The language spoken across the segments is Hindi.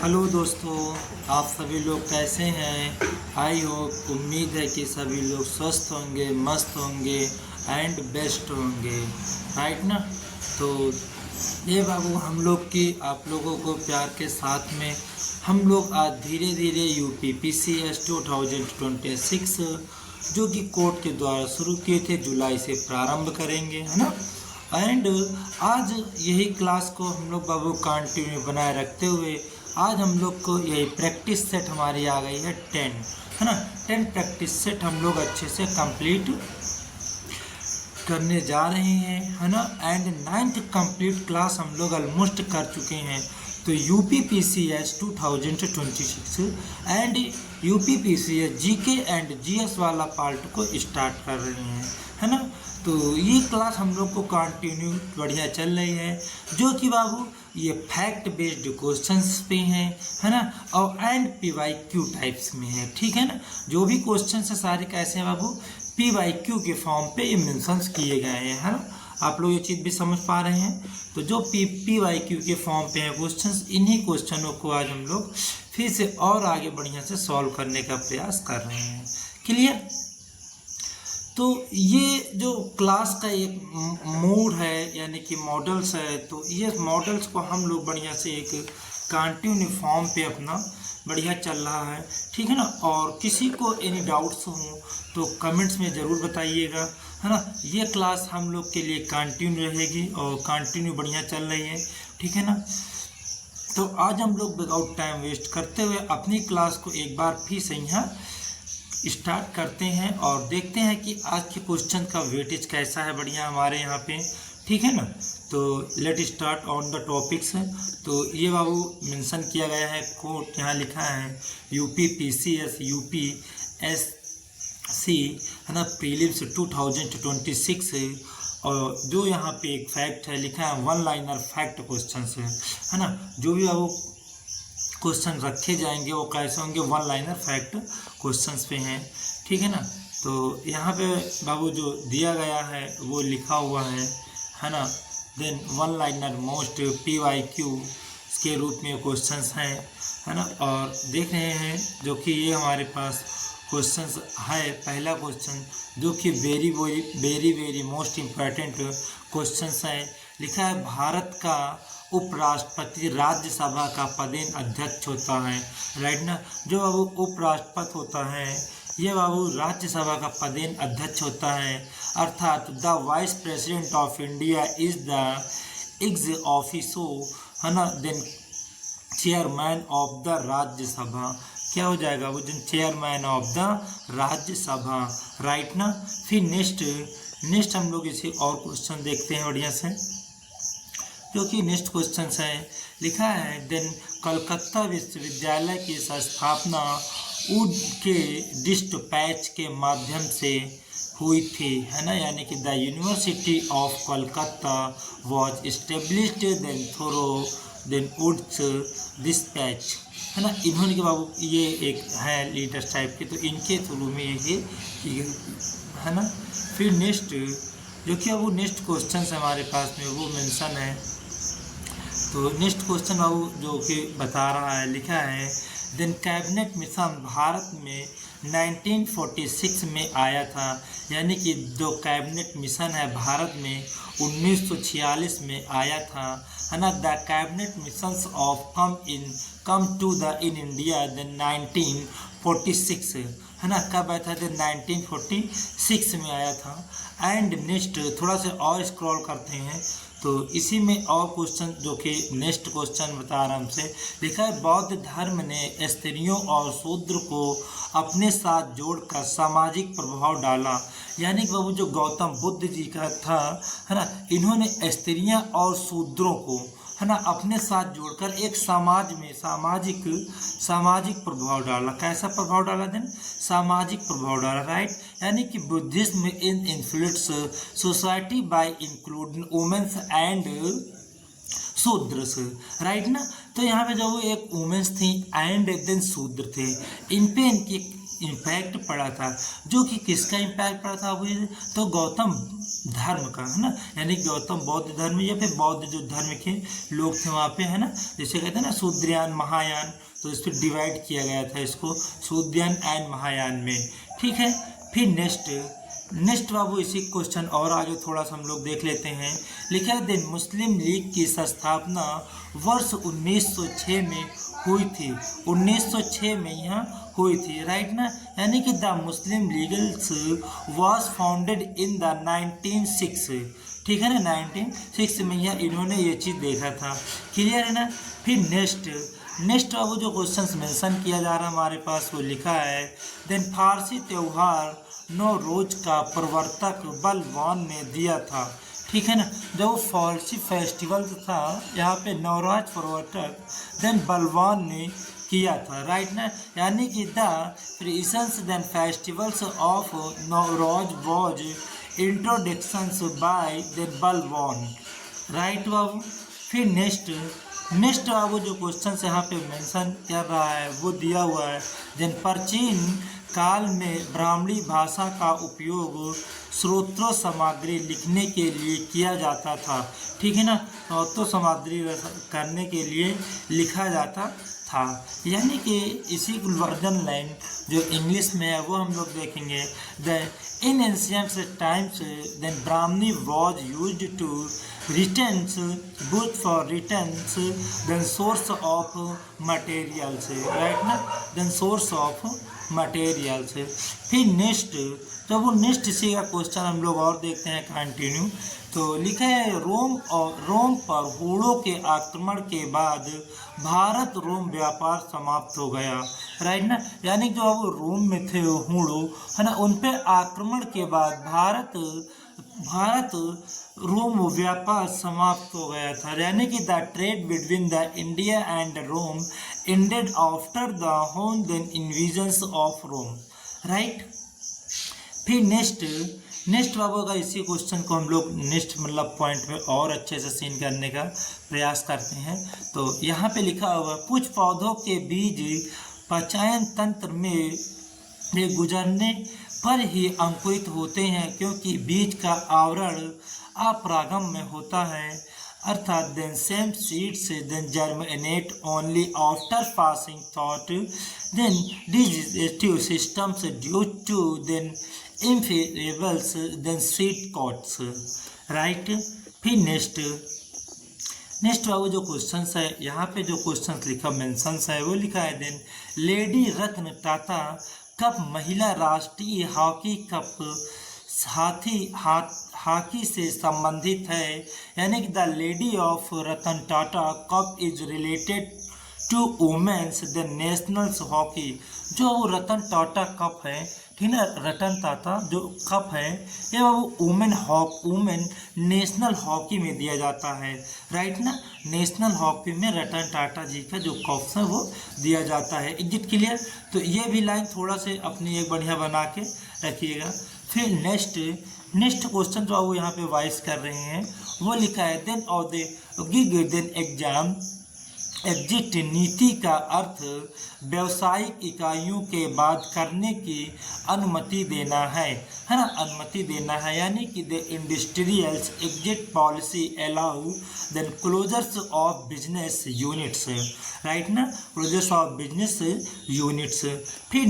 हेलो दोस्तों, आप सभी लोग कैसे हैं। आई होप, उम्मीद है कि सभी लोग स्वस्थ होंगे, मस्त होंगे एंड बेस्ट होंगे, राइट ना। तो ये बाबू हम लोग की आप लोगों को प्यार के साथ में हम लोग आज धीरे धीरे UPPCS 2026 जो कि कोर्ट के द्वारा शुरू किए थे, जुलाई से प्रारंभ करेंगे, है ना। एंड आज यही क्लास को हम लोग बाबू कंटिन्यू बनाए रखते हुए आज हम लोग को यही प्रैक्टिस सेट हमारी आ गई है 10, है ना। 10 प्रैक्टिस सेट हम लोग अच्छे से कंप्लीट करने जा रहे हैं, है ना। एंड 9th कंप्लीट क्लास हम लोग ऑलमोस्ट कर चुके हैं। तो UPPCS 2026 and UPPCS GK and GS वाला पार्ट को स्टार्ट कर रहे हैं, है ना। तो ये क्लास हम लोग को कंटिन्यू बढ़िया चल रही है, जो कि बाबू ये फैक्ट बेस्ड क्वेश्चंस पे हैं, है ना। और एंड PYQ टाइप्स में है, ठीक है ना। जो भी क्वेश्चंस है सारे कैसे हैं बाबू, PYQ के फॉर्म पे ये मेंशंस किए गए हैं, है ना। आप लोग ये चीज़ भी समझ पा रहे हैं। तो जो PYQ के फॉर्म पे हैं क्वेश्चंस, इन्हीं क्वेश्चनों को आज हम लोग फिर से और आगे बढ़िया से सॉल्व करने का प्रयास कर रहे हैं। क्लियर। तो ये जो क्लास का एक मोड है, यानी कि मॉडल्स है, तो ये मॉडल्स को हम लोग बढ़िया से एक कंटिन्यू फॉर्म पे अपना बढ़िया चल रहा है, ठीक है ना। और किसी को एनी डाउट्स हों तो कमेंट्स में ज़रूर बताइएगा, है ना। ये क्लास हम लोग के लिए कंटिन्यू रहेगी और कंटिन्यू बढ़िया चल रही है, ठीक है ना। तो आज हम लोग विदाउट टाइम वेस्ट करते हुए अपनी क्लास को एक बार फिर से यहाँ स्टार्ट करते हैं और देखते हैं कि आज के क्वेश्चन का वेटेज कैसा है बढ़िया हमारे यहाँ पे, ठीक है ना। तो let start on the topics. तो ये बाबू मेंशन किया गया है, कोट यहाँ लिखा है UPPCS UPSC, है ना, प्रीलिम्स 2026। और जो यहाँ पे एक फैक्ट है लिखा है, वन लाइनर फैक्ट क्वेश्चन है ना। जो भी बाबू क्वेश्चन रखे जाएंगे वो कैसे होंगे, वन लाइनर फैक्ट क्वेश्चंस पे हैं, ठीक है ना। तो यहाँ पे बाबू जो दिया गया है वो लिखा हुआ है ना। Then one liner most PYQ के रूप में क्वेश्चंस हैं, है ना। और देख रहे हैं जो कि ये हमारे पास क्वेश्चंस है। पहला क्वेश्चन जो कि वेरी मोस्ट इम्पॉर्टेंट क्वेश्चंस है, लिखा है भारत का उपराष्ट्रपति राज्यसभा का पदेन अध्यक्ष होता है, राइट ना। जो बाबू उपराष्ट्रपति होता है ये बाबू राज्यसभा का पदेन अध्यक्ष होता है, अर्थात the vice president of India is the ex officio, है ना। Then chairman of the Rajya Sabha, क्या हो जाएगा वो, जो chairman of the Rajya Sabha, right ना। फिर नेक्स्ट हम लोग इसे और क्वेश्चन देखते हैं बढ़िया से, जो कि नेक्स्ट क्वेश्चन है, लिखा है देन कलकत्ता विश्वविद्यालय की स्थापना वुड के डिस्पैच के माध्यम से हुई थी, है ना। यानी कि the university of Calcutta was established then Wood's despatch, है ना। इन्होंने के बाबू ये एक है लीडर्स टाइप के, तो इनके थ्रू में ये है ना। फिर नेक्स्ट जो कि अब वो नेक्स्ट क्वेश्चन हमारे पास में वो मेंशन है। तो नेक्स्ट क्वेश्चन बाबू जो कि बता रहा है, लिखा है देन कैबिनेट मिशन भारत में 1946 में आया था, यानी कि जो कैबिनेट मिशन है भारत में 1946 में आया था, है ना। The cabinet missions of come to the in India then 1946, है ना। कब आया था, 1946 में आया था। एंड नेक्स्ट थोड़ा सा और स्क्रॉल करते हैं तो इसी में और क्वेश्चन जो कि नेक्स्ट क्वेश्चन बता रहा हमसे, लिखा है बौद्ध धर्म ने स्त्रियों और शूद्र को अपने साथ जोड़कर सामाजिक प्रभाव डाला, यानी कि बाबू जो गौतम बुद्ध जी का था, है ना, इन्होंने स्त्रियां और शूद्रों को, है ना, अपने साथ जोड़कर एक समाज में सामाजिक प्रभाव डाला। कैसा प्रभाव डाला देन, सामाजिक प्रभाव डाला, राइट। यानी कि Buddhism in influence society by including women's and Shudras, right ना। तो यहाँ पे जो एक वुमेन्स थी एंड देन शूद्र थे, इन पे इम्पैक्ट पड़ा था, जो कि किसका इम्पैक्ट पड़ा था, वो तो गौतम धर्म का, है ना, यानी गौतम बौद्ध धर्म या फिर बौद्ध जो धर्म के लोग थे वहाँ पे, है ना, जैसे कहते हैं ना शूद्रयान महायान, तो इस पर डिवाइड किया गया था इसको शूद्रयान एंड महायान में, ठीक है। फिर नेक्स्ट बाबू इसी क्वेश्चन और आगे थोड़ा सा हम लोग देख लेते हैं। लिखा है दिन मुस्लिम लीग की स्थापना वर्ष 1906 में हुई थी, 1906 में यहाँ हुई थी, राइट ना, यानी कि the Muslim legals was founded in the 1906, ठीक है ना, 1906 में यहाँ इन्होंने ये चीज़ देखा था, क्लियर है ना। फिर नेक्स्ट बाबू जो क्वेश्चन मेंशन किया जा रहा है हमारे पास, वो लिखा है देन फारसी त्यौहार नौरोज का प्रवर्तक बलवान ने दिया था, ठीक है ना, जब वो फारसी फेस्टिवल था यहाँ पे नवराज प्रवर्तक देन बलवान ने किया था, राइट ना, यानी कि the creations then festivals of Navroz was introductions by then Balban, right बाबू। फिर नेक्स्ट बाबू जो क्वेश्चन यहाँ पे मेंशन कर रहा है वो दिया हुआ है देन प्राचीन काल में ब्राह्मणी भाषा का उपयोग स्रोत सामग्री लिखने के लिए किया जाता था, ठीक है ना, स्रोत सामग्री करने के लिए लिखा जाता था, यानी कि इसी वर्जन लाइन जो इंग्लिश में है वो हम लोग देखेंगे। The in ancient times then Brahmani was used to returns both for returns then source of materials, right ना, then source of materials। फिर नेक्स्ट तो वो नेक्स्ट इसी का क्वेश्चन हम लोग और देखते हैं कंटिन्यू। तो लिखा है रोम पर हूणों के आक्रमण के बाद भारत रोम व्यापार समाप्त हो गया, राइट ना, यानी जो अब रोम में थे हूणों, है ना, उन पे आक्रमण के बाद भारत रोम व्यापार समाप्त हो गया था, यानी कि the trade between the India and Rome ended after the Hun then invasions of Rome, right. फिर नेक्स्ट बाबू का इसी क्वेश्चन को हम लोग नेक्स्ट मतलब पॉइंट में और अच्छे से सीन करने का प्रयास करते हैं। तो यहाँ पे लिखा हुआ कुछ पौधों के बीज पाचन तंत्र में गुजरने पर ही अंकुरित होते हैं, क्योंकि बीज का आवरण अपरागम में होता है, अर्थात then same seeds then germinate only after passing through then digestive systems due to then inferiors then seed coats, right. फिर नेक्स्ट बाबू जो क्वेश्चन है यहाँ पे जो क्वेश्चन लिखा मेंशन है वो लिखा है देन लेडी रत्न टाटा कप महिला राष्ट्रीय हॉकी कप हॉकी से संबंधित है, यानी कि the lady of Ratan Tata cup is related to women's the national hockey, जो वो रतन टाटा कप है, ठीक है, रतन टाटा जो कप है ये वो वुमेन नेशनल हॉकी में दिया जाता है, राइट ना, नेशनल हॉकी में रतन टाटा जी का जो कप है वो दिया जाता है, एग्जिट क्लियर। तो ये भी लाइन थोड़ा से अपनी एक बढ़िया बना के रखिएगा। फिर नेक्स्ट क्वेश्चन जो वो यहाँ पे वाइस कर रहे हैं वो लिखा है देन और देन एग्जाम एग्जिट नीति का अर्थ व्यवसायिक इकाइयों के बाद करने की अनुमति देना है ना, अनुमति देना है, यानी कि the industrials exit policy allow then closures of business units, right ना, क्लोजर्स ऑफ बिजनेस यूनिट्स। फिर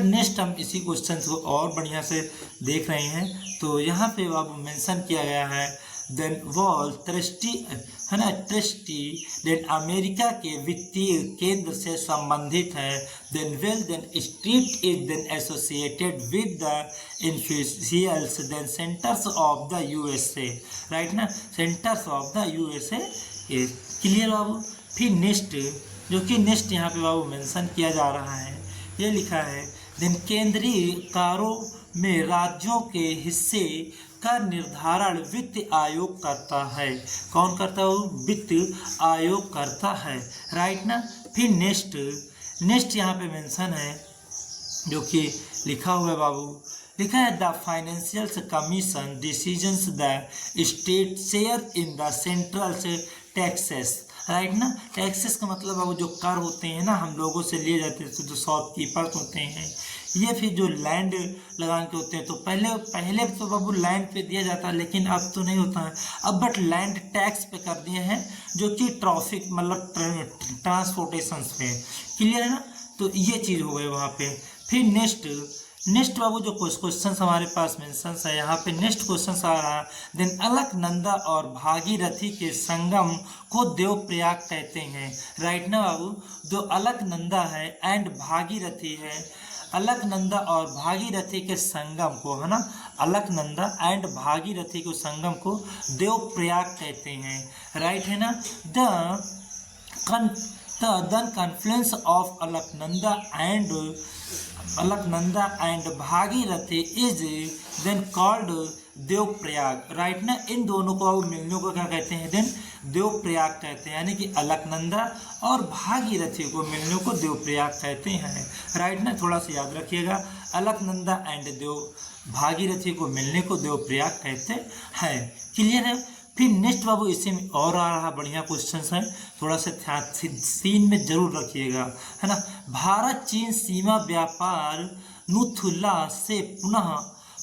नेक्स्ट हम इसी क्वेश्चन को और बढ़िया से देख रहे हैं तो यहाँ पे अब मेंशन किया गया है देन वॉल ट्रस्टी, है ना, ट्रस्टी देन अमेरिका के वित्तीय केंद्र से संबंधित है, then Wall then street is then associated with the influentials then centres of the USA, right ना, centres of the USA, clear बाबू। फिर जो कि नेक्स्ट यहाँ पे बाबू मेंशन किया जा रहा है ये लिखा है देन केंद्रीय कारों में राज्यों के हिस्से का निर्धारण वित्त आयोग करता है, कौन करता है, वित्त आयोग करता है, राइट ना। फिर नेक्स्ट यहाँ पे मेंशन है जो कि लिखा हुआ है बाबू, लिखा है the financial commission decisions the state share in the central taxes, right ना। टैक्सेस का मतलब अब जो कर होते हैं ना हम लोगों से लिए जाते हैं, तो जो शॉपकीपर्स होते हैं ये फिर जो लैंड लगा के होते हैं, तो पहले तो बाबू लैंड पे दिया जाता है, लेकिन अब तो नहीं होता है अब, बट लैंड टैक्स पे कर दिए हैं, जो कि ट्रैफिक मतलब ट्रांसपोर्टेशन पे। क्लियर है ना। तो ये चीज़ हो गई वहाँ पे। फिर नेक्स्ट बाबू जो क्वेश्चन हमारे पास मेंशन है यहाँ पे, नेक्स्ट क्वेश्चन आ रहा है, देन अलकनंदा और भागीरथी के संगम को देवप्रयाग कहते हैं। राइट ना बाबू। जो अलकनंदा है एंड भागीरथी है, अलकनंदा और भागीरथी के संगम को, है ना, अलकनंदा एंड भागीरथी के संगम को देवप्रयाग कहते हैं। राइट है ना। The confluence of Alaknanda and Bhagirathi is then called Devprayag. Right ना। इन दोनों को मिलने को क्या कहते हैं, देन देवप्रयाग कहते हैं, यानी कि अलकनंदा और भागीरथी को मिलने को देवप्रयाग कहते हैं। राइट ना। थोड़ा सा याद रखिएगा, अलकनंदा एंड भागीरथी को मिलने को देवप्रयाग कहते हैं। क्लियर है। फिर नेक्स्ट बाबू इसी में और आ रहा बढ़िया क्वेश्चन है, थोड़ा सा सीन में जरूर रखिएगा, है ना। भारत चीन सीमा व्यापार नुथुला से पुनः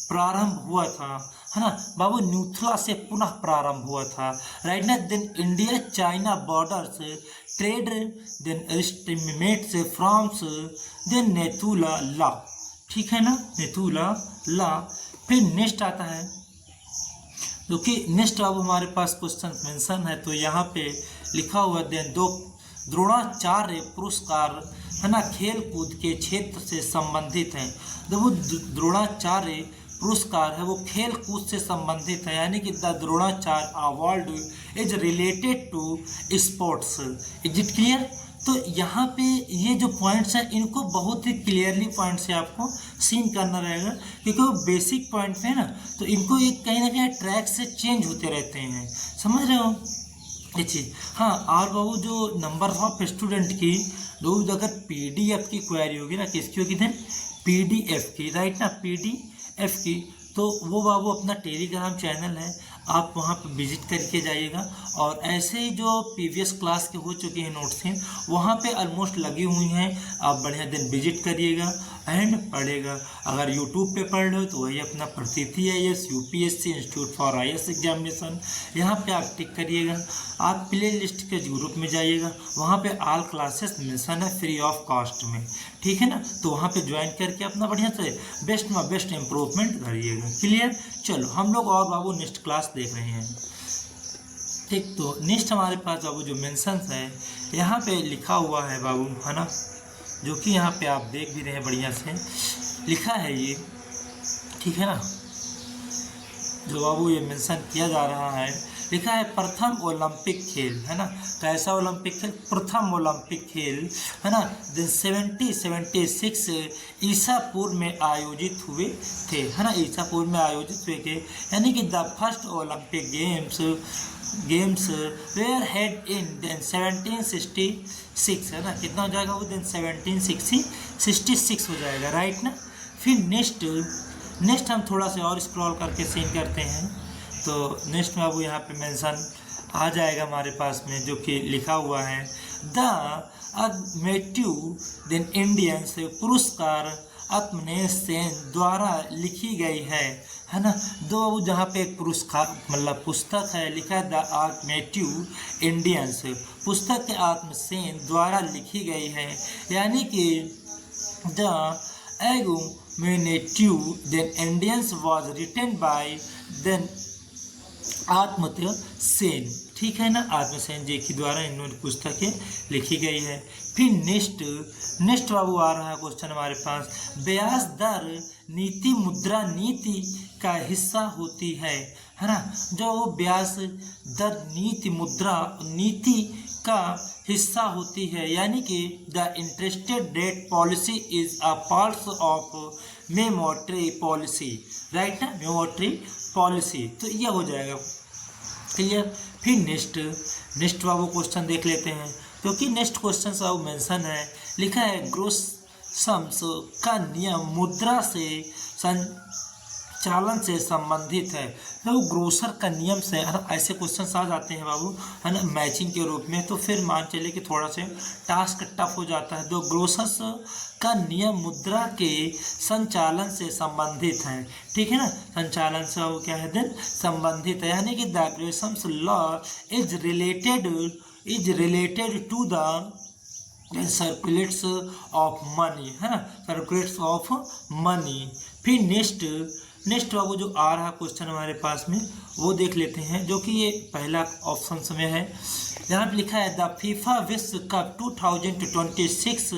प्रारंभ हुआ था, है ना बाबू, न्यूथला से पुनः प्रारंभ हुआ था। राइट ना। Then India China borders trade then estimates France then नेतुला ला। ठीक है ना, नेतुला ला। फिर नेक्स्ट आता है, क्योंकि नेक्स्ट अब हमारे पास क्वेश्चन मेंशन है, तो यहाँ पे लिखा हुआ देन दो द्रोणाचार्य पुरस्कार, है ना, खेल कूद के क्षेत्र से संबंधित हैं। देखो द्रोणाचार्य पुरस्कार है वो खेल कूद से संबंधित है, यानी कि the Dronacharya award is related to sports. Is it clear. तो यहाँ पे ये जो पॉइंट्स हैं इनको बहुत ही क्लियरली पॉइंट से आपको सीन करना रहेगा, क्योंकि वो बेसिक पॉइंट है ना, तो इनको एक कहीं ना कहीं ट्रैक से चेंज होते रहते हैं, समझ रहे हो ये चीज़। हाँ, और बाबू जो नंबर ऑफ स्टूडेंट की रोज अगर PDF की क्वेरी होगी ना, किसकी होगी देन PDF की। राइट ना, PDF की, तो वो बाबू अपना टेलीग्राम चैनल है, आप वहाँ पर विजिट करके जाइएगा। और ऐसे ही जो प्रीवियस क्लास के हो चुके हैं नोट्स हैं वहाँ पे ऑलमोस्ट लगी हुई हैं, आप बढ़िया दिन विजिट करिएगा एंड पढ़ेगा। अगर यूट्यूब पे पढ़ रहे हो तो वही अपना प्रतीति IAS UPSC institute for IAS examination, यहाँ पे आप टिक करिएगा। आप प्ले लिस्ट के ग्रुप में जाइएगा, वहाँ पे ऑल क्लासेस मेंशन है फ्री ऑफ कॉस्ट में। ठीक है ना, तो वहाँ पे ज्वाइन करके अपना बढ़िया से बेस्ट इम्प्रूवमेंट करिएगा। क्लियर। चलो हम लोग और बाबू नेक्स्ट क्लास देख रहे हैं। ठीक, तो नेक्स्ट हमारे पास बाबू जो मेंशन है यहाँ पे लिखा हुआ है बाबू, है ना, जो कि यहाँ पे आप देख भी रहे हैं बढ़िया से लिखा है ये। ठीक है ना, जो बाबू ये मेंशन किया जा रहा है, लिखा है प्रथम ओलंपिक खेल, है ना, कैसा ओलंपिक खेल, प्रथम ओलंपिक खेल, है ना, 1776 ईसापुर में आयोजित हुए थे, है ना, ईसापुर में आयोजित हुए थे, यानी कि the first Olympic games were held in 1766, है ना, कितना हो जाएगा वो देन 1766 हो जाएगा। राइट ना। फिर नेक्स्ट हम थोड़ा सा और स्क्रॉल करके सीन करते हैं, तो नेक्स्ट में अब यहाँ पे मेंशन आ जाएगा हमारे पास में, जो कि लिखा हुआ है द अमेट्यू देन इंडियंस पुरस्कार आत्मनेश सेन द्वारा लिखी गई है ना। दो जहाँ पे एक पुरस्कार मतलब पुस्तक है, लिखा है द आर्टमेट्यू इंडियंस, पुस्तक के आत्मसेन द्वारा लिखी गई है, यानी कि the argumentative then Indians was written by then आत्मत्य सेन। ठीक है ना, आत्मसेन जी के द्वारा इन्होंने पुस्तकें लिखी गई है। फिर नेक्स्ट बाबू आ रहा है क्वेश्चन हमारे पास, ब्याज दर नीति मुद्रा नीति का हिस्सा होती है ना, जो वो ब्याज दर नीति मुद्रा नीति का हिस्सा होती है, यानी कि the interested rate policy is a part of monetary policy. Right ना, मॉनेटरी पॉलिसी, तो यह हो जाएगा। क्लियर। फिर नेक्स्ट बाबू क्वेश्चन देख लेते हैं, क्योंकि नेक्स्ट क्वेश्चन सब मेंशन है, लिखा है ग्रोस सम्स का नियम मुद्रा से चालन से संबंधित है। तो ग्रोसर का नियम से है ना, ऐसे क्वेश्चन आ जाते हैं बाबू, है ना, मैचिंग के रूप में, तो फिर मान चले कि थोड़ा सा टास्क टफ हो जाता है। तो ग्रोसर्स का नियम मुद्रा के संचालन से संबंधित है, ठीक है ना, संचालन से वो क्या है देन संबंधित है, यानी कि the grossers law is related to the circulates of money, है ना, सर्कुलेट्स ऑफ मनी। फिर नेक्स्ट बाबू जो आ रहा क्वेश्चन हमारे पास में वो देख लेते हैं, जो कि ये पहला ऑप्शन में है। यहाँ पे लिखा है द फीफा विश्व कप 2026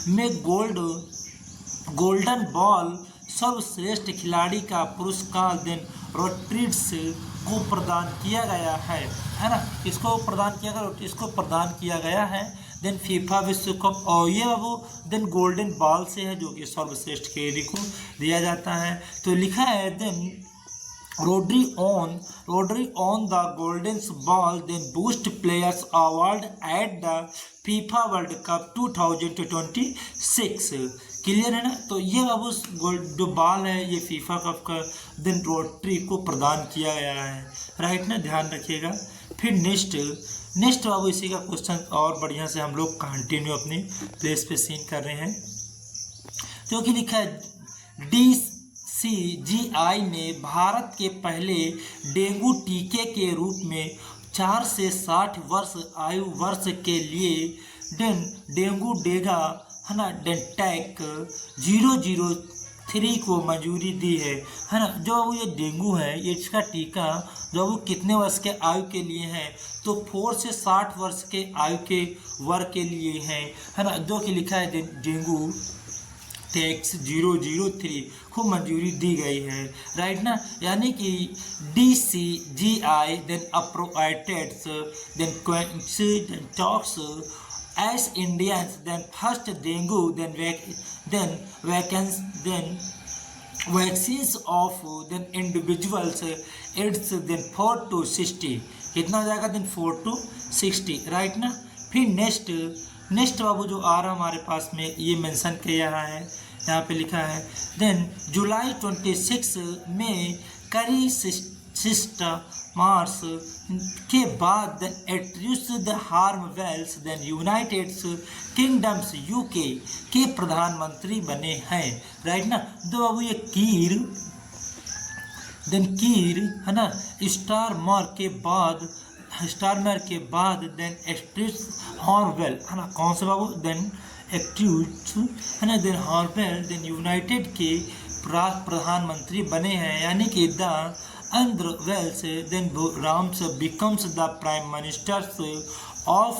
में गोल्डन बॉल सर्वश्रेष्ठ खिलाड़ी का पुरस्कार देन रोड्रिग्स को प्रदान किया गया है ना, इसको प्रदान किया गया है देन फीफा विश्व कप, और ये वो देन गोल्डन बॉल से है जो कि सर्वश्रेष्ठ खिलाड़ी को दिया जाता है। तो लिखा है then Rodri on the golden ball then best players award at the FIFA world cup 2026। Clear है ना। तो ये अब उस जो बॉल है ये फीफा कप का देन रोड्री को प्रदान किया गया है, राइट ना, ध्यान रखिएगा। फिर नेक्स्ट बाबू इसी का क्वेश्चन और बढ़िया से हम लोग कंटिन्यू अपनी प्लेस पे सीन कर रहे हैं, जो कि लिखा है DCGI ने भारत के पहले डेंगू टीके के रूप में 4 से 60 वर्ष आयु वर्ष के लिए डेंगू डेगा है ना डेंटैक 003 को मंजूरी दी है ना। जो वो ये डेंगू है ये इसका टीका जो वो कितने वर्ष के आयु के लिए है, तो 4 से 60 वर्ष के आयु के वर्ग के लिए है ना, जो कि लिखा है डेंगू टैक्स 003 को मंजूरी दी गई है, राइट ना। यानी कि DCGI देन अप्रोवाइटेड्स then talks as Indians then first dengue then vaccines of then individuals it's then 4 to 60 कितना हो जाएगा then 4 to 60, राइट ना। फिर नेक्स्ट बाबू जो आ रहा हमारे पास में ये मेंशन किया है, यहाँ पे लिखा है देन जुलाई 26 में करी मार्च के बाद देन एट्रियस द हार्मवेल्स देन यूनाइटेड किंगडम्स UK के प्रधानमंत्री बने हैं, राइट ना। तो बाबू ये कीर है ना स्टारमर के बाद देन एट्रियस हार्मवेल है ना, कौन से बाबू देन एट्रियस है ना देन हार्मवेल देन यूनाइटेड के प्रधानमंत्री बने हैं, यानी कि the Andhra Wells then Rams becomes the Prime Minister of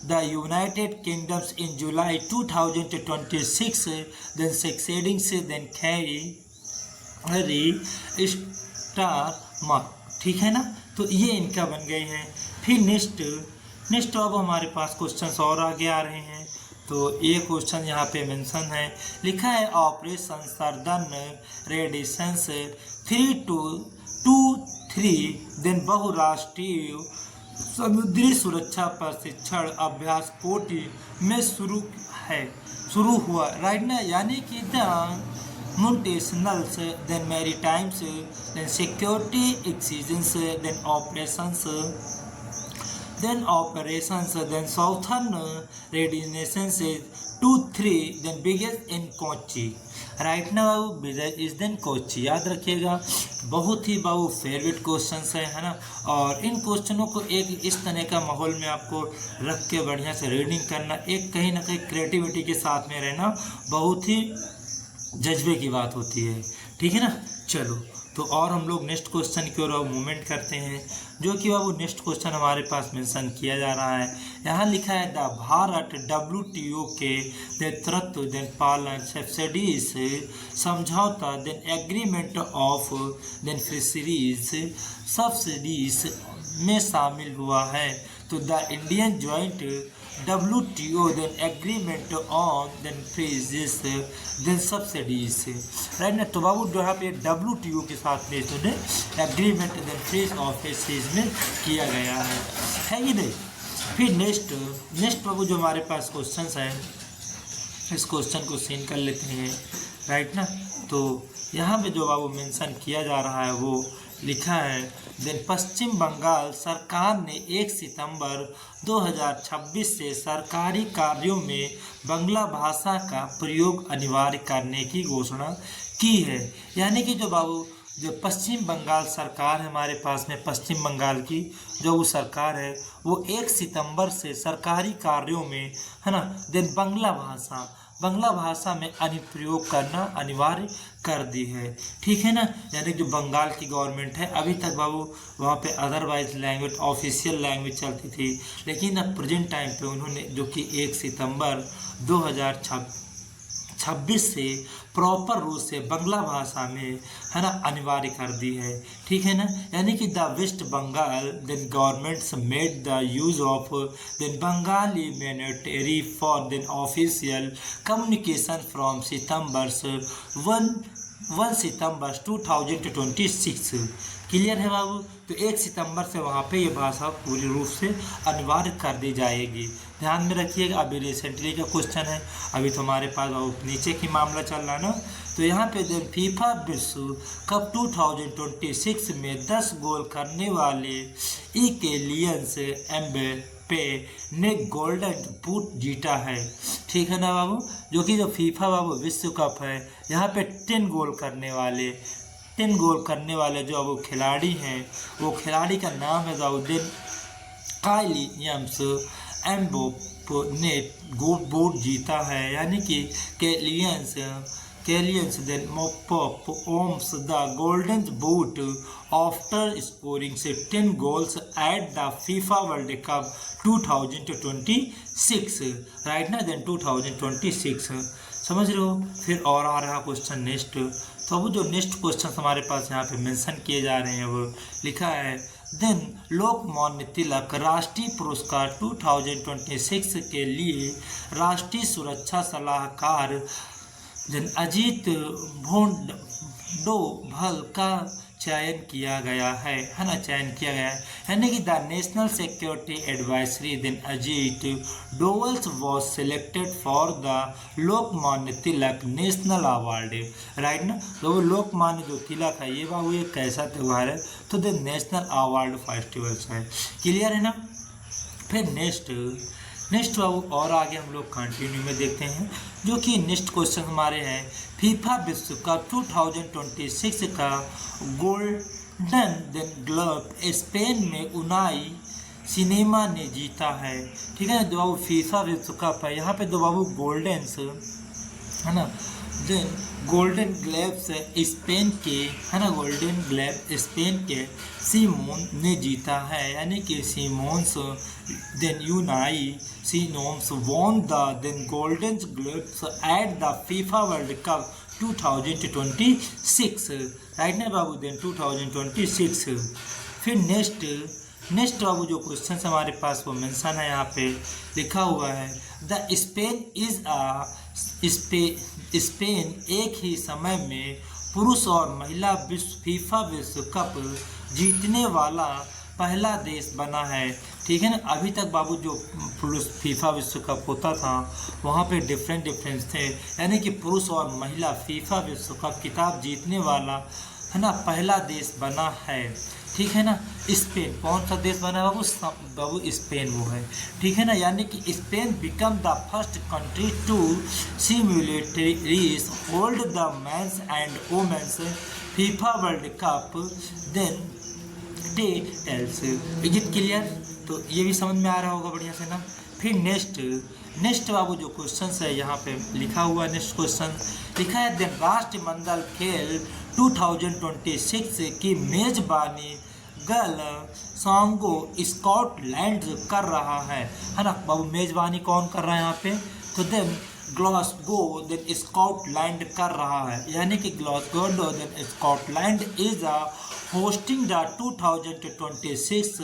the United Kingdoms in July 2026 then succeeding then Carrie Starmer, ठीक है ना। तो ये इनका बन गए हैं। फिर नेक्स्ट अब हमारे पास क्वेश्चंस और आगे आ रहे हैं। तो ये क्वेश्चन यहाँ पे मेंशन है, लिखा है ऑपरेशन सर्दन रेडिशंस 3 दिन बहुराष्ट्रीय समुद्री सुरक्षा प्रशिक्षण अभ्यास कोटि में शुरू हुआ, राइट ना। यानी कि द मुंटेशनल्स then maritimes then security exchange then operations then southern रेडिनेशंस 2-3 then biggest in Kochi, right ना बाबू, विजय इस दिन कोची, याद रखिएगा। बहुत ही बाबू फेवरेट क्वेश्चंस है ना, और इन क्वेश्चनों को एक इस तरह का माहौल में आपको रख के बढ़िया से रीडिंग करना, एक कहीं ना कहीं क्रिएटिविटी के साथ में रहना बहुत ही जज्बे की बात होती है, ठीक है ना। चलो तो और हम लोग नेक्स्ट क्वेश्चन की ओर मूवमेंट करते हैं, जो कि बाबू नेक्स्ट क्वेश्चन हमारे पास मेंशन किया जा रहा है। यहाँ लिखा है द भारत WTO के नेतृत्व देन पालन सब्सिडीज समझौता then agreement of then fisheries subsidies में शामिल हुआ है। तो the Indian joint WTO then agreement on then phrases then subsidies, right ना। तो बाबू जो यहाँ पे WTO के साथ में इन्होंने agreement then phrase of phase में किया गया है कि नहीं। फिर नेक्स्ट बाबू जो हमारे पास क्वेश्चन है, इस क्वेश्चन को सीन कर लेते हैं, राइट ना। तो यहाँ पे जो बाबू मेंशन किया जा रहा है वो लिखा है देन पश्चिम बंगाल सरकार ने 1 सितंबर 2026 से सरकारी कार्यों में बांग्ला भाषा का प्रयोग अनिवार्य करने की घोषणा की है। यानी कि जो बाबू जो पश्चिम बंगाल सरकार है हमारे पास में, पश्चिम बंगाल की जो वो सरकार है वो 1 सितंबर से सरकारी कार्यों में, है ना, देन बांग्ला भाषा में अनुप्रयोग करना अनिवार्य कर दी है। ठीक है ना, यानी जो बंगाल की गवर्नमेंट है, अभी तक बाबू वहाँ पे अदरवाइज लैंग्वेज ऑफिशियल लैंग्वेज चलती थी, लेकिन अब प्रेजेंट टाइम पे उन्होंने जो कि 1 सितंबर 2026 से प्रॉपर रूप से बांग्ला भाषा में, है ना, अनिवार्य कर दी है। ठीक है ना, यानी कि the West Bengal then governments made the use of then Bengali mandatory for then official communication from सितंबर 1 सितंबर 2026। क्लियर है बाबू? तो 1 सितंबर से वहाँ पे ये भाषा पूरी रूप से अनिवार्य कर दी जाएगी। ध्यान में रखिएगा, अभी रिसेंटली का क्वेश्चन है, अभी तो हमारे पास नीचे की मामला चल रहा है ना। तो यहाँ पे फीफा विश्व कप 2026 में 10 गोल करने वाले इकेलियंस एम्बेपे ने गोल्डन बूट जीता है। ठीक है ना बाबू, जो कि जो फीफा बाबू विश्व कप है, यहाँ पे 10 गोल करने वाले जो वो खिलाड़ी हैं, वो खिलाड़ी का नाम है दाऊदिन काइलियम्स एम्बोपो ने बूट जीता है। यानी कि केलियंस देन मोपॉप ओम्स the golden boot after scoring 10 goals at the FIFA world cup 2026, right ना, देन 2026, समझ रहे हो। फिर और आ रहा क्वेश्चन नेक्स्ट। तो अब जो नेक्स्ट क्वेश्चन हमारे पास यहाँ पे मेंशन किए जा रहे हैं वो लिखा है देन लोकमान्य तिलक राष्ट्रीय पुरस्कार 2026 के लिए राष्ट्रीय सुरक्षा सलाहकार जन अजीत डोभाल का चयन किया गया है ना, चयन किया गया है। यानी कि the national security advisory then Ajit Doval was selected for the Lokmanya Tilak national award, right ना। तो वो लोकमान्य जो तिलक है ये बाबू ये कैसा त्यौहार है, तो द नेशनल अवार्ड फेस्टिवल्स है। क्लियर है ना। फिर नेक्स्ट बाबू और आगे हम लोग कंटिन्यू में देखते हैं, जो कि नेक्स्ट क्वेश्चन हमारे हैं फीफा विश्व कप 2026 का गोल्डन देन ग्लोब स्पेन में उनाई सिनेमा ने जीता है। ठीक है ना, जो बाबू फीफा विश्व कप है, यहाँ पे दो बाबू गोल्डन्स है ना, देन गोल्डन ग्लेब्स स्पेन के, है ना, गोल्डन ग्लेब स्पेन के सिमोन ने जीता है। यानी कि Simons then Unai Simons won the then golden globes at the FIFA World Cup 2026, right ना बाबू, देन 2026। फिर नेक्स्ट बाबू जो क्वेश्चन हमारे पास वो मेंशन है, यहाँ पे लिखा हुआ है द स्पेन एक ही समय में पुरुष और महिला फीफा विश्व कप जीतने वाला पहला देश बना है। ठीक है ना, अभी तक बाबू जो पुरुष फीफा विश्व कप होता था वहाँ पे डिफरेंस थे, यानी कि पुरुष और महिला फीफा विश्व कप खिताब जीतने वाला, है ना, पहला देश बना है। ठीक है ना, स्पेन कौन सा देश बना है बाबू स्पेन वो है। ठीक है ना, यानी कि Spain become the first country to simultaneously hold the men's and women's FIFA world Cup then टेल्स। Is it clear? तो ये भी समझ में आ रहा होगा बढ़िया से ना। फिर नेक्स्ट बाबू जो क्वेश्चन है यहाँ पे लिखा हुआ है, नेक्स्ट क्वेश्चन लिखा है देन राष्ट्रमंडल खेल 2026 की मेजबानी गलसांगो स्कॉटलैंड कर रहा है ना बाबू। मेजबानी कौन कर रहा है यहाँ पे, तो देन ग्लासगो देन स्कॉटलैंड कर रहा है। यानी कि Glasgow then Scotland is hosting the 2026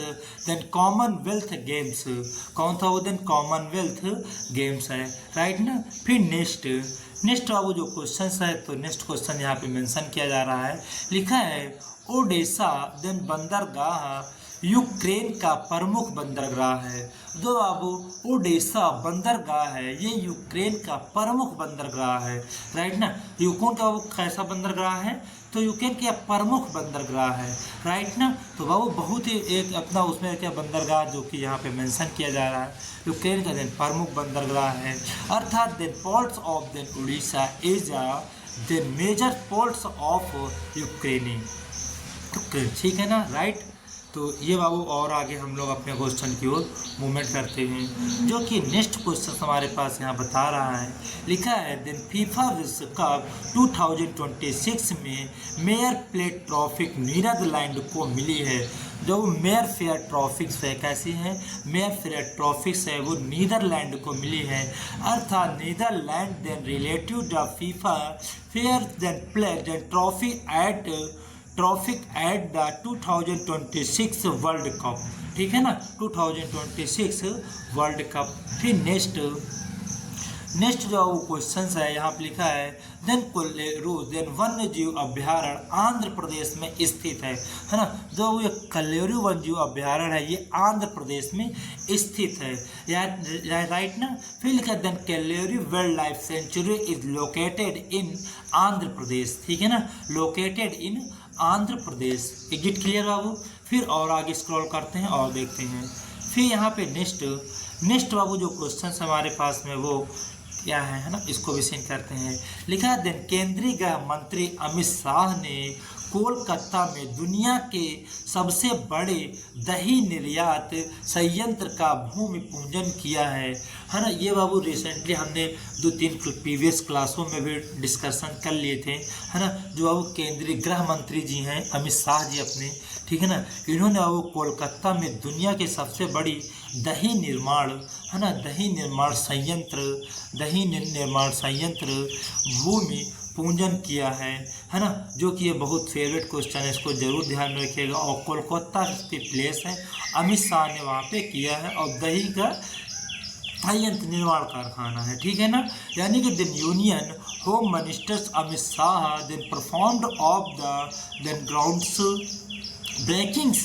then Commonwealth games. कौन था वो, देन कॉमनवेल्थ गेम्स है, राइट ना। फिर नेक्स्ट बाबू जो क्वेश्चन है, तो नेक्स्ट क्वेश्चन यहाँ पे मेंशन किया जा रहा है, लिखा है ओडेसा देन बंदरगाह यूक्रेन का प्रमुख बंदरगाह है। जो बाबू ओडेसा बंदरगाह है ये यूक्रेन का प्रमुख बंदरगाह है, राइट ना। यूक्रेन का बाबू कैसा बंदरगाह है, तो यूक्रेन का प्रमुख बंदरगाह है, राइट ना। तो बाबू बहुत ही एक अपना उसमें क्या बंदरगाह जो कि यहाँ पे मेंशन किया जा रहा है, यूक्रेन का देन प्रमुख बंदरगाह है, अर्थात then ports of then Orissa is then major ports of Ukraine, ठीक है ना, राइट। तो ये बाबू और आगे हम लोग अपने क्वेश्चन की ओर मूवमेंट करते हैं, जो कि नेक्स्ट क्वेश्चन हमारे पास यहाँ बता रहा है, लिखा है देन फीफा विश्व कप 2026 में मेयर प्लेट ट्रॉफी नीदरलैंड को मिली है। जो मेयर फेयर ट्रॉफिक्स है कैसी है, मेयर फेयर ट्रॉफिक्स है वो नीदरलैंड को मिली है, अर्थात Netherland then relative the FIFA fair then play then trophy at the 2026 world cup, ठीक है ना, 2026 वर्ल्ड कप। फिर नेक्स्ट जो क्वेश्चन है यहाँ पे लिखा है देन कोल्लेरू देन वन्य जीव अभ्यारण्य आंध्र प्रदेश में स्थित है ना। जो ये कोल्लेरू वन्य जीव अभ्यारण्य है ये आंध्र प्रदेश में स्थित है, राइट ना। फिर लिखा then Kolleru wild life sanctuary is located in Andhra Pradesh, ठीक है ना, located in Andhra Pradesh. Exit clear बाबू। फिर और आगे स्क्रॉल करते हैं और देखते हैं। फिर यहाँ पे नेक्स्ट बाबू जो क्वेश्चन हमारे पास में वो क्या है ना, इसको भी सेंड करते हैं। लिखा है देन केंद्रीय गृह मंत्री अमित शाह ने कोलकाता में दुनिया के सबसे बड़े दही निर्यात संयंत्र का भूमि पूजन किया है ना। ये बाबू रिसेंटली हमने 2-3 प्रीवियस क्लासों में भी डिस्कशन कर लिए थे, है ना। जो बाबू केंद्रीय गृह मंत्री जी हैं अमित शाह जी अपने, ठीक है ना, इन्होंने बाबू कोलकाता में दुनिया की सबसे बड़ी दही निर्माण है ना, दही निर्माण संयंत्र भूमि पूजन किया है ना। जो कि ये बहुत फेवरेट क्वेश्चन है, इसको जरूर ध्यान में रखिएगा। और कोलकाता की प्लेस है, अमित शाह ने वहाँ पे किया है, और दही का संयंत्र निर्माण कारखाना है, ठीक है ना। यानी कि then union home ministers Amit Shah then performed of the then grounds breakings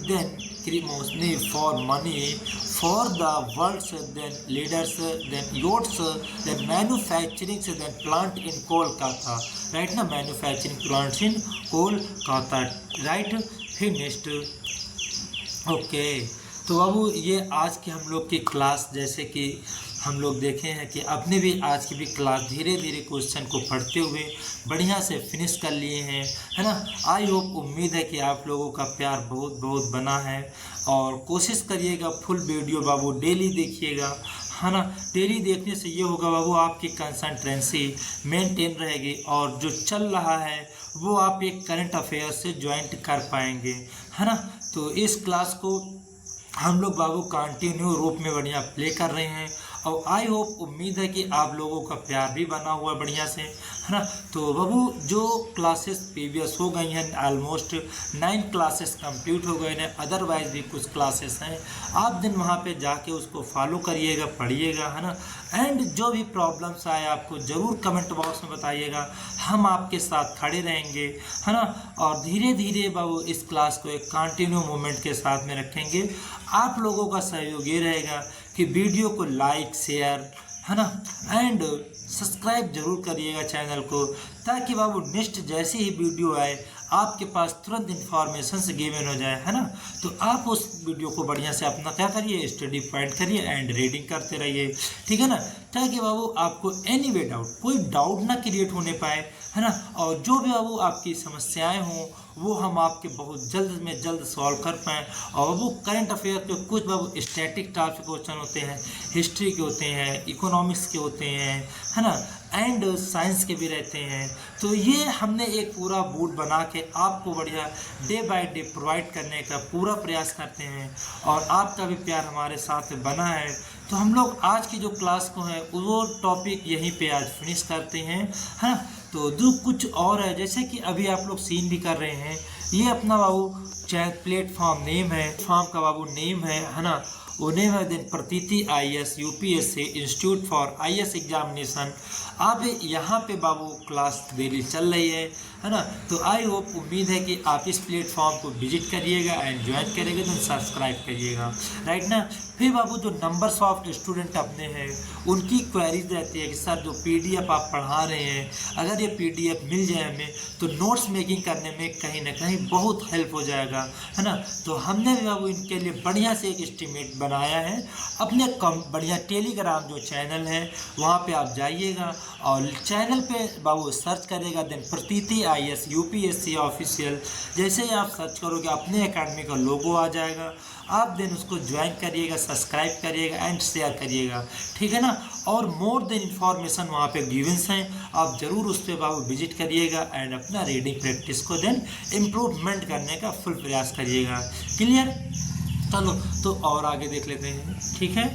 then ceremony for money for the world's then leaders then yachts then manufacturing then plant in Kolkata, right ना, manufacturing plants in Kolkata, right। फिर नेक्स्ट ओके। तो बाबू ये आज की हम लोग की क्लास, जैसे कि हम लोग देखे हैं कि अपने भी आज की भी क्लास धीरे धीरे क्वेश्चन को पढ़ते हुए बढ़िया से फिनिश कर लिए हैं, है ना। आई होप, उम्मीद है कि आप लोगों का प्यार बहुत बहुत बना है, और कोशिश करिएगा फुल वीडियो बाबू डेली देखिएगा, है ना। डेली देखने से ये होगा बाबू आपकी कंसंट्रेंसी मेंटेन रहेगी, और जो चल रहा है वो आप एक करंट अफेयर से ज्वाइंट कर पाएंगे, है ना। तो इस क्लास को हम लोग बाबू कंटिन्यू रूप में बढ़िया प्ले कर रहे हैं, और आई होप, उम्मीद है कि आप लोगों का प्यार भी बना हुआ है बढ़िया से, है ना। तो बाबू जो क्लासेस प्रीवियस हो गई हैं, ऑलमोस्ट 9 क्लासेस कंप्लीट हो गए हैं, अदरवाइज भी कुछ क्लासेस हैं, आप दिन वहाँ पे जाके उसको फॉलो करिएगा, पढ़िएगा, है ना। एंड जो भी प्रॉब्लम्स आए आपको ज़रूर कमेंट बॉक्स में बताइएगा, हम आपके साथ खड़े रहेंगे, है ना। और धीरे धीरे बाबू इस क्लास को एक कंटिन्यू मूवमेंट के साथ में रखेंगे। आप लोगों का सहयोग ये रहेगा कि वीडियो को लाइक, शेयर, है ना, एंड सब्सक्राइब जरूर करिएगा चैनल को, ताकि बाबू नेक्स्ट जैसे ही वीडियो आए आपके पास तुरंत इन्फॉर्मेशन से गिवन हो जाए, है ना। तो आप उस वीडियो को बढ़िया से अपना क्या करिए, स्टडी पॉइंट करिए एंड रीडिंग करते रहिए, ठीक है ना, ताकि बाबू आपको एनी वे डाउट, कोई डाउट ना क्रिएट होने पाए, है ना। और जो भी बाबू आपकी समस्याएं हों वो हम आपके बहुत जल्द में जल्द सॉल्व कर पाएँ। और वो करंट अफेयर के कुछ बाबू स्टैटिक टाइप के क्वेश्चन होते हैं, हिस्ट्री के होते हैं, इकोनॉमिक्स के होते हैं, है ना, एंड साइंस के भी रहते हैं। तो ये हमने एक पूरा बोर्ड बना के आपको बढ़िया डे बाय डे प्रोवाइड करने का पूरा प्रयास करते हैं, और आपका भी प्यार हमारे साथ बना है। तो हम लोग आज की जो क्लास को है वो टॉपिक यहीं पे आज फिनिश करते हैं, है ना। तो जो कुछ और है, जैसे कि अभी आप लोग सीन भी कर रहे हैं, ये अपना बाबू चाहे प्लेटफॉर्म नेम है, फॉर्म का बाबू नेम है ना, उन्हें दिन प्रतीति IAS UPSC institute for IAS examination. अब यहाँ पे बाबू क्लास डेली चल रही है ना। तो आई होप, उम्मीद है कि आप इस प्लेटफॉर्म को विजिट करिएगा एंड ज्वाइन करिएगा, तो सब्सक्राइब करिएगा, राइट ना। फिर बाबू जो नंबर्स ऑफ स्टूडेंट अपने हैं उनकी क्वेरीज रहती है कि सर जो PDF आप पढ़ा रहे हैं, अगर ये PDF मिल जाए हमें तो नोट्स मेकिंग करने में कहीं ना कहीं बहुत हेल्प हो जाएगा, है ना। तो हमने भी बाबू इनके लिए बढ़िया से एक एस्टीमेट बनाया है। अपने बढ़िया टेलीग्राम जो चैनल है वहाँ पे आप जाइएगा और चैनल पे बाबू सर्च करेगा देन प्रतीति IAS UPSC ऑफिशियल। जैसे ही आप सर्च करोगे अपने एकेडमी का लोगो आ जाएगा, आप देन उसको ज्वाइन करिएगा, सब्सक्राइब करिएगा एंड शेयर करिएगा, ठीक है ना। और मोर देन इन्फॉर्मेशन वहाँ पे गिवन्स हैं, आप ज़रूर उस पर बाबू विजिट करिएगा एंड अपना रीडिंग प्रैक्टिस को देन इम्प्रूवमेंट करने का फुल प्रयास करिएगा। क्लियर? चलो तो और आगे देख लेते हैं, ठीक है।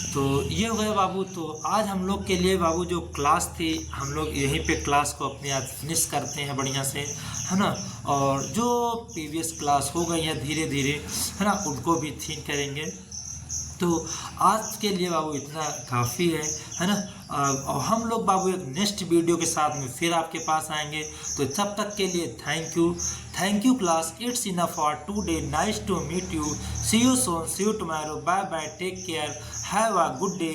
तो ये हो गया बाबू। तो आज हम लोग के लिए बाबू जो क्लास थी, हम लोग यहीं पे क्लास को अपने आज फिनिश करते हैं बढ़िया से, है ना। और जो प्रीवियस क्लास हो गई है धीरे धीरे, है ना, उनको भी थिंक करेंगे। तो आज के लिए बाबू इतना काफ़ी है ना। और हम लोग बाबू एक नेक्स्ट वीडियो के साथ में फिर आपके पास आएंगे। तो तब तक के लिए thank you class, it's enough for today, nice to meet you, see you soon, see you tomorrow, bye bye, take care, have a good day.